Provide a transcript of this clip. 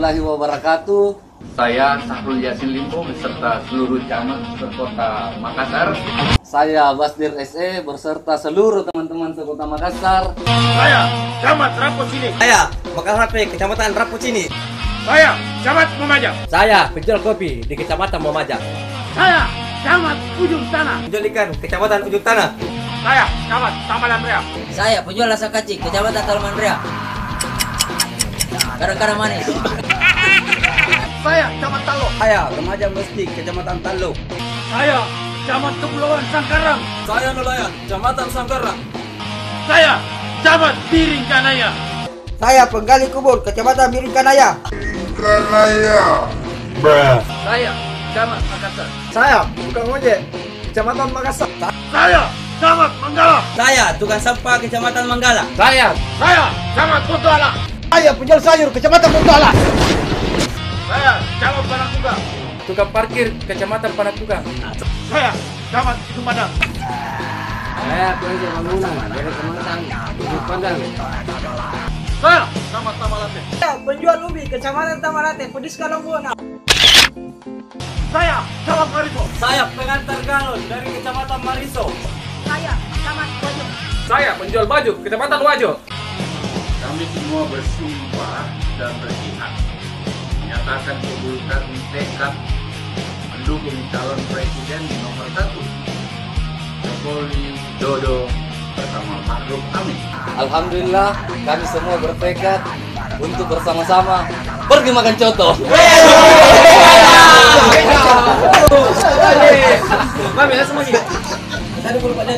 warahmatullahi wabarakatuh. Saya Sahrul Yasin Limpo beserta seluruh camat sekota Makassar. Saya Basdir SE beserta seluruh teman-teman sekota Makassar. Saya Camat Rapocini. Saya Makassar Kecamatan Rapocini. Saya Camat Memaja. Saya penjual kopi di Kecamatan Memaja. Saya Camat Ujung Tanah. Penjual ikan Kecamatan Ujung Tanah. Saya Camat Tamalan Rea. Saya penjual rasa kacang Kecamatan Taman Rea. Kadang-kadang manis. Saya Camat Talo. Saya remaja Mesti Kecamatan Talo. Saya Camat Kepulauan Sangkarang. Saya nelayan Kecamatan Sangkarang. Saya Camat Piring Kanaya. Saya penggali kubur Kecamatan Biringkanaya. Saya Camat Makassar. Saya tukang ojek Kecamatan Makassar. Saya Camat Manggala. Saya tukang sampah Kecamatan Manggala. Saya Camat Kutuala. Saya penjual sayur Kecamatan Kutuala. Saya Camat Panaktuga. Tukang parkir Kecamatan Panaktuga. Saya Camat Sumedang. Saya penjual bangunan dari Kecamatan Ujung Pandang. Saya Camat Tamalate. Saya penjual ubi Kecamatan Tamalate, Pedis Kalongbuana. Saya Camat Mariso. Saya pengantar galon dari Kecamatan Mariso. Saya Camat Bojo. Saya penjual baju Kecamatan Wajo. Kami semua bersumpah dan berjihad menyatakan kebulkan tekad mendukung calon presiden nomor 1 Jokowi Dodo bersama Ma'ruf Amin. Alhamdulillah kami semua bertekad untuk bersama-sama pergi makan coto. Kami semuanya. Tadi belum ada